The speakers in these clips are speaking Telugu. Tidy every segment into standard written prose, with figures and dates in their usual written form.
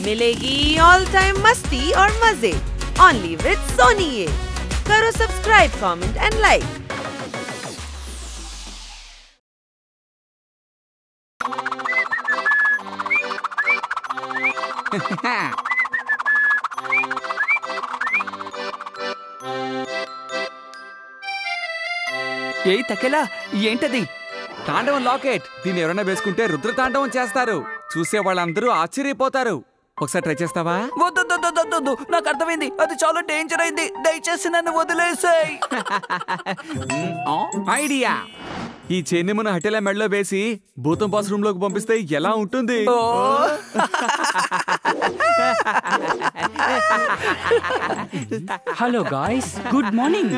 मिलेगी ऑल टाइम मस्ती और मजे ओनली विद सोनी ये। करो सब्सक्राइब, कमेंट एंड लाइक। ఏ తకెలా ఏంటది? తాండవం లాకెట్. దీన్ని ఎవరైనా వేసుకుంటే రుద్ర తాండవం చేస్తారు. చూసే వాళ్ళందరూ ఆశ్చర్యపోతారు. ఒకసారి ట్రై చేస్తావా? వద్దు, నాకు అర్థమైంది. అది చాలా డేంజర్ అయింది. దయచేసి నన్ను వదిలేసాయి. ఐడియా. ఈ చైన్ని మన హటెల మెడలో వేసి భూతం బాస్ రూమ్ లోకి పంపిస్తే ఎలా ఉంటుంది? Hello guys, good morning.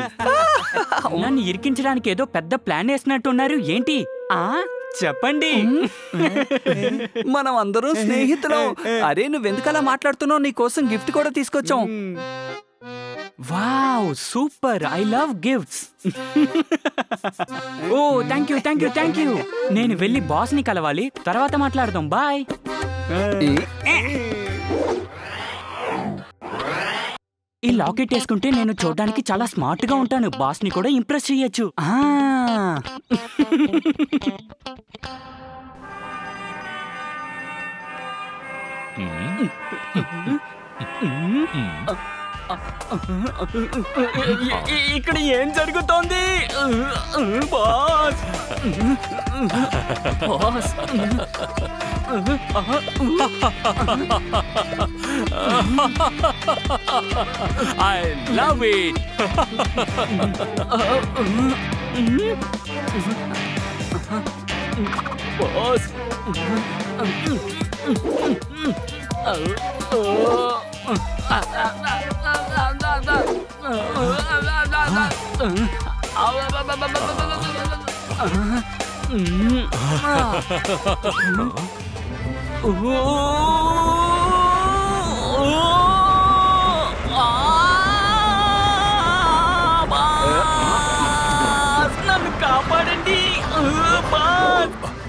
నన్ను ఇరికించడానికి ఏదో పెద్ద ప్లాన్ వేసినట్టున్నారు. ఏంటి చెప్పండి. మనం అందరం స్నేహితులం. అరే నువ్వెందుకలా మాట్లాడుతున్నావు? నీ కోసం గిఫ్ట్ కూడా తీసుకొచ్చాం. Wow, super. I love gifts. Oh thank you. నేను వెళ్ళి బాస్ ని కలవాలి. తర్వాత మాట్లాడదాం. బాయ్. ఈ లాకెట్ వేసుకుంటే నేను చూడడానికి చాలా స్మార్ట్ గా ఉంటాను. బాస్ ని కూడా ఇంప్రెస్ చెయ్యొచ్చు. ఇక్కడ ఏం జరుగుతోంది? Boss I love it. Boss నన్ను కాపాడండి.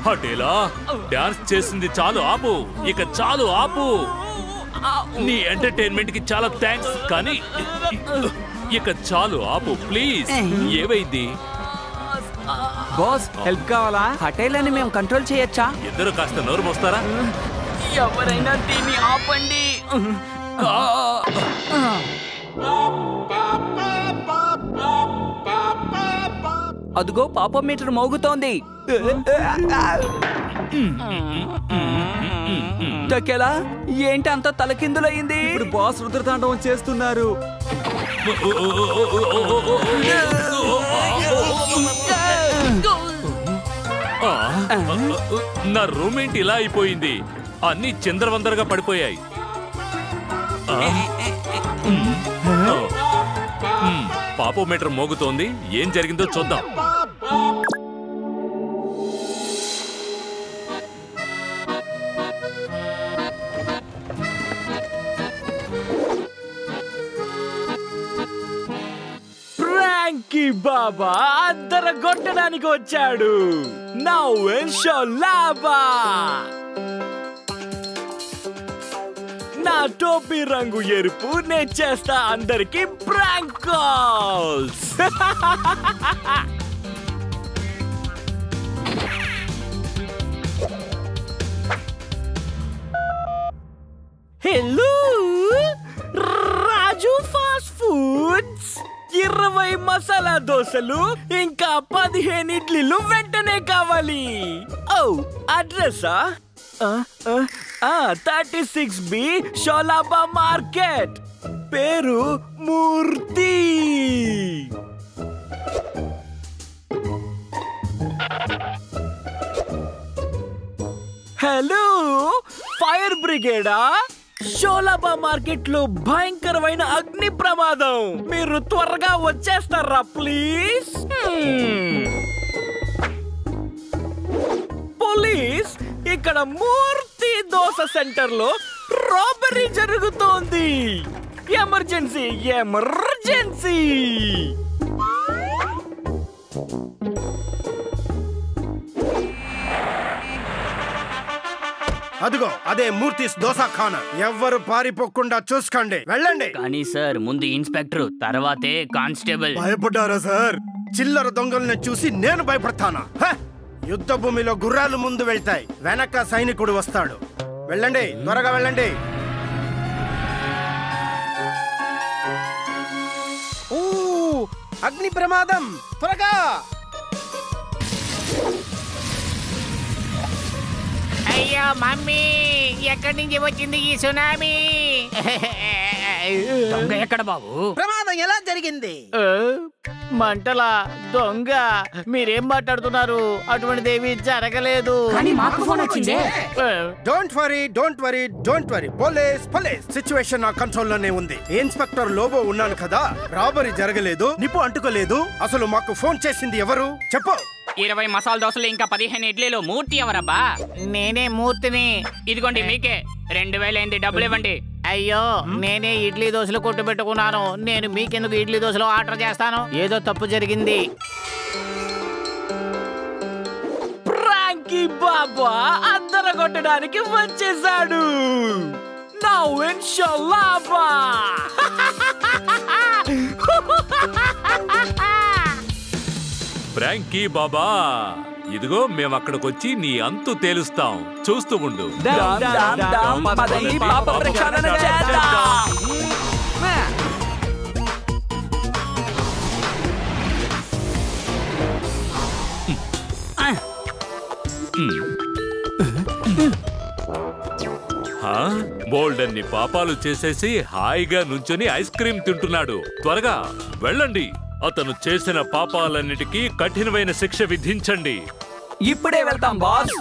హటేలా డాన్స్ చేసింది చాలు, ఆపు. ఇక చాలు, ఆపు. నీ ఎంటర్టైన్మెంట్ కి చాలా థ్యాంక్స్, కానీ ఇక చాలు, ఆపు ప్లీజ్. ఏవైంది? బాస్ హెల్ప్ కావాలా? హటేలని మేము కంట్రోల్ చేయొచ్చా? ఇద్దరు కాస్త నోరు మోస్తారా? ఎవరైనా దీన్ని ఆపండి. అదుగో పాపం మీటర్ మోగుతోంది. తకెలా ఏంటి అంత తలకిందులయ్యింది? ఇప్పుడు బాస్ రుద్ర తాండవం చేస్తున్నారు. నా రూమ్ ఏంటి ఇలా అయిపోయింది? అన్ని చిందరవందరగా పడిపోయాయి. పాపోమీటర్ మోగుతోంది. ఏం జరిగిందో చూద్దాం. ఫ్రాంకీ బాబా అద్దరగొట్టడానికి వచ్చాడు. Now Sholaba. నా టోపీ రంగు ఎరుపు. నేను చేస్తా అందరికి prank calls. Hello Raju fast foods. 20 masala దోశలు ఇంకా 15 ఇడ్లీలు వెంటనే కావాలి. ఓ అడ్రసా 36B షోలాబా మార్కెట్. పేరు మూర్తి. హలో, ఫైర్ బ్రిగేడా? షోలాబా మార్కెట్ లో భయంకరమైన అగ్ని ప్రమాదం. మీరు త్వరగా వచ్చేస్తారా ప్లీజ్? పోలీస్, ఇక్కడ మూర్తి దోశ సెంటర్ లో రాబరీ జరుగుతోంది. ఎమర్జెన్సీ. అదిగో అదే మూర్తిస్ దోసాఖానా. ఎవ్వరు పారిపోకుండా చూసుకోండి, వెళ్ళండి. కానీ సార్ ముందు ఇన్స్పెక్టర్, తర్వాతే కానిస్టేబుల్. భయపడ్డారా సార్? చిల్లర దొంగల్ని చూసి నేను భయపడతానా? యుద్ధ భూమిలో గుర్రాలు ముందు వెళ్తాయి, వెనక సైనికుడు వస్తాడు. వెళ్ళండి, త్వరగా వెళ్ళండి. అగ్ని ప్రమాదం, త్వరగా. అయ్యో మమ్మీ, ఎక్కడి నుంచి వచ్చింది ఈ సునామీ? దొంగ ఎక్కడ బాబు? ప్రమాదం ఎలా జరిగింది? మంటల దొంగ? మీరేం మాట్లాడుతున్నారు? అటువంటిదేమీ జరగలేదు. కానీ మాకు ఫోన్ వచ్చింది. Don't worry, don't worry, don't worry. Police police, situation నా కంట్రోల్ లోనే ఉంది. ఇన్స్పెక్టర్ లోబో ఉన్నాను కదా. రాబరీ జరగలేదు, నిప్పు అంటుకోలేదు. అసలు మాకు ఫోన్ చేసింది ఎవరు చెప్పు. 20 మసాలా దోశలు ఇంకా 15 ఇడ్లీలు. మూర్తి ఎవరబ్బా? నేనే మూర్తిని. ఇదిగోండి మీకే 2000 అయింది, డబ్బులు ఇవ్వండి. అయ్యో, నేనే ఇడ్లీ దోశలు కొట్టు పెట్టుకున్నాను. నేను మీకెందుకు ఇడ్లీ దోశలు ఆర్డర్ చేస్తాను? ఏదో తప్పు జరిగింది. ప్రాంకీ బాబా అందర కొట్టడానికి వచ్చేసాడు. నౌ ఇన్షాల్లాహ్. ఫ్రాంకీ బాబా, ఇదిగో మేము అక్కడికొచ్చి నీ అంతు తేలుస్తాం, చూస్తూ ఉండు. బోల్డన్ని పాపాలు చేసేసి హాయిగా నుంచొని ఐస్ క్రీమ్ తింటున్నాడు. త్వరగా వెళ్ళండి, అతను చేసిన పాపాలన్నిటికీ కఠినమైన శిక్ష విధించండి. ఇప్పుడే వెళ్తాం boss.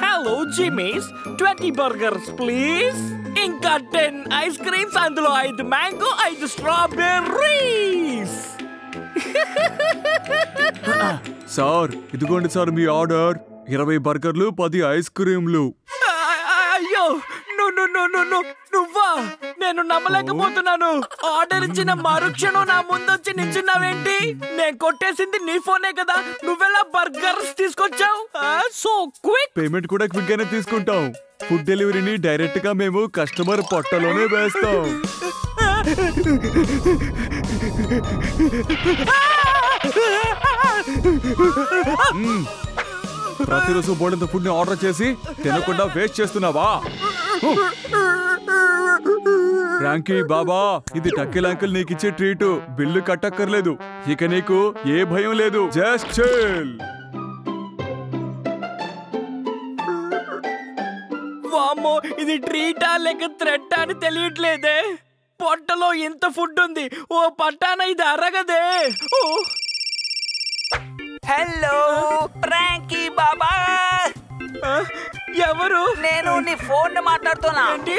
Hello Jimmy's, 20 burgers please. ఇంకా 10 ఐస్ క్రీమ్స్, అందులో 5 మ్యాంగో, 5 స్ట్రాబెర్రీస్. సార్ ఇదిగోండి సార్ మీ ఆర్డర్. 20 బర్గర్లు, 10 ఐస్ క్రీమ్లు. అయ్యో, నువ్వా? నేను నమ్మలేకపోతున్నాను. ఆర్డర్ ఇచ్చిన మరుక్షణం నా ముందొచ్చి నిల్చున్నావేంటి? నేను కొట్టేసింది నీ ఫోనే కదా, నువ్వెలా బర్గర్స్ తీసుకొచ్చావు? So quick. పేమెంట్ కూడా క్విక్ గానే తీసుకుంటాం. ఫుడ్ డెలివరీని డైరెక్ట్ గా మేము కస్టమర్ పొట్టలోనే వేస్తాం. ప్రతిరోజు బోర్డంత ఫుడ్ ని ఆర్డర్ చేసి తినకుండా వేస్ట్ చేస్తున్నావా? ఫ్రాంకీ బాబా, ఇది టక్కిల్ అంకుల్ నీకిచ్చే ట్రీట్. బిల్లు కట్టక్కర్లేదు. ఇక నీకు ఏ భయం లేదు. Just chill. వామ్మో, ఇది ట్రీటా లేక థ్రెట్టా అని తెలియట్లేదే. పొట్టలో ఎంత ఫుడ్ ఉంది, ఓ పట్టాన ఇది అరగదే. హలో ప్రాంకీ బాబా. ఎవరు? నేను నీ ఫోన్ మాట్లాడుతున్నా. ఏంటి,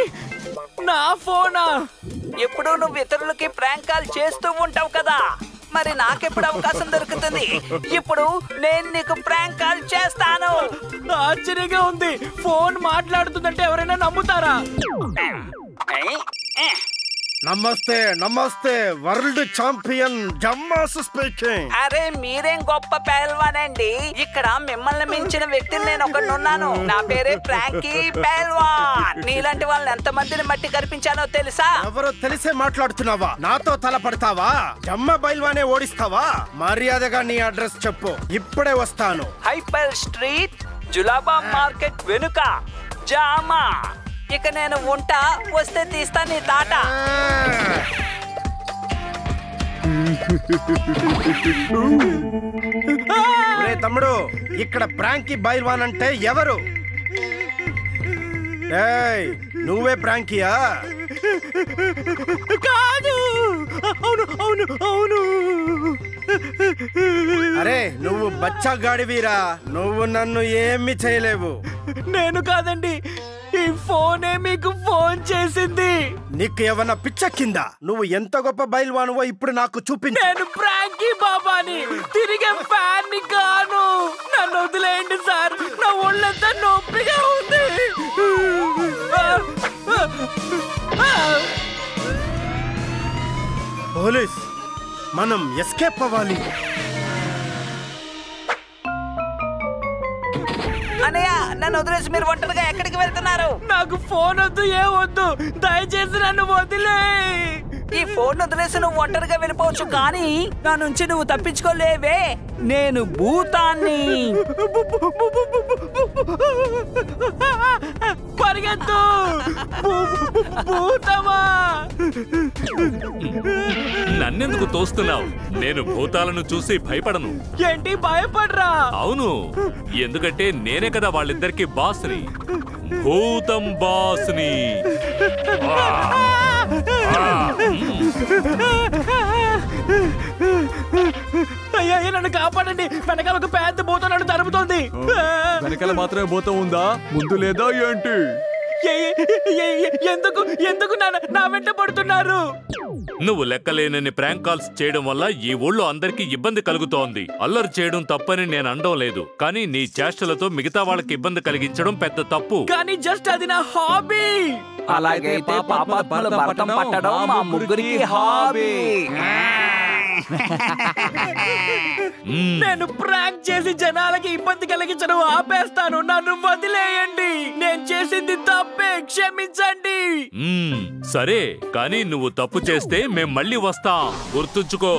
నా ఫోనా? ఎప్పుడు నువ్వు ఇతరులకి ప్రాంక్ కాల్ చేస్తూ ఉంటావు కదా, మరి నాకెప్పుడు అవకాశం దొరుకుతుంది? ఇప్పుడు నేను నీకు ప్రాంక్ కాల్ చేస్తాను. ఆశ్చర్యంగా ఉంది. ఫోన్ మాట్లాడుతుందంటే ఎవరైనా నమ్ముతారా? నమస్తే నమస్తే, వరల్డ్ ఛాంపియన్ జమ్మాస్ స్పీకింగ్. అరే మీరేం గొప్ప పెహల్వాన్ అండి. ఇక్కడ మిమ్మల్ని మించిన వ్యక్తిని నేను ఒకడున్నాను. నా పేరే ఫ్రాంకీ పెహల్వాన్. నీలాంటి వాళ్ళని ఎంత మందిని మట్టి కనిపించానో తెలుసా? ఎవరో తెలిసే మాట్లాడుతున్నావా? నాతో తలపడతావా? జమ్మ బైల్వానే ఓడిస్తావా? మర్యాదగా నీ అడ్రస్ చెప్పు, ఇప్పుడే వస్తాను. హైపర్ స్ట్రీట్, జులాబా మార్కెట్ వెనుక, జామా. ఇక నేను ఉంటా, వస్తే తీస్తా నీ తాట. తమ్ముడు, ఇక్కడ ప్రాంకీ బైల్వాన్ అంటే ఎవరు? ఏయ్, నువ్వే ప్రాంకీయా? కాదు. అవును అవును అవును. అరే నువ్వు బచ్చగాడివీరా, నువ్వు నన్ను ఏమి చేయలేవు. నేను కాదండి, ఈ ఫోనే మీకు ఫోన్ చేసింది. నీకు ఏమన్నా పిచ్చెక్కిందా? నువ్వు ఎంత గొప్ప బైల్వానువో ఇప్పుడు నాకు చూపించు. నేను ప్రాంకీ బాబాని, తిరిగే ఫ్యాన్ ని కాను. నన్ను వదిలేయండి సార్, నా ఒళ్ళంతా నొప్పిగా ఉంది. పోలీస్, మనం ఎస్కేప్ అవ్వాలి. అనయ్య, నన్ను వదిలేసి మీరు ఒంటరిగా ఎక్కడికి వెళ్తున్నారు? నాకు ఫోన్ వద్దు, ఏ వద్దు, దయచేసి నన్ను వదిలే. ఈ ఫోన్ వదిలేసి నువ్వు ఒంటరిగా వెళ్ళిపోవచ్చు, కానీ నా నుంచి నువ్వు తప్పించుకోలేవే. నేను భూతాన్ని. పరిగెత్తు భూతమా. నన్నెందుకు తోస్తున్నావు? నేను భూతాలను చూసి భయపడను. ఏంటి భయపడరా? అవును, ఎందుకంటే నేనే కదా వాళ్ళిద్దరికి బాస్ని. భూతం బాస్ని. అయ్యా, నన్ను కాపాడండి. వెనకాల ఒక పెద్ద భూతం నన్ను తరుముతోంది. వెనకాల మాత్రమే భూతం ఉందా, ముందు లేదా ఏంటి? ఎందుకు ఎందుకు నా వెంట పడుతున్నారు? నువ్వు లెక్కలేనన్ని ప్రాంక్ కాల్స్ చేయడం వల్ల ఈ ఊళ్ళో అందరికీ ఇబ్బంది కలుగుతోంది. అల్లరి చేయడం తప్పని నేను అనడం లేదు, కానీ నీ చేష్టలతో మిగతా వాళ్ళకి ఇబ్బంది కలిగించడం పెద్ద తప్పు. కానీ జస్ట్ అది నా హాబీ. అలాగైతే పాపాత్మల భరతం పట్టడం మా ముగ్గురికి హాబీ. నేను ప్రాంక్ చేసి జనాలకి ఇబ్బంది కలిగించడం ఆపేస్తాను. నన్ను వదిలేయండి. నేను చేసింది తప్పే, క్షమించండి. సరే, కానీ నువ్వు తప్పు చేస్తే మేం మళ్ళీ వస్తాం, గుర్తుంచుకో.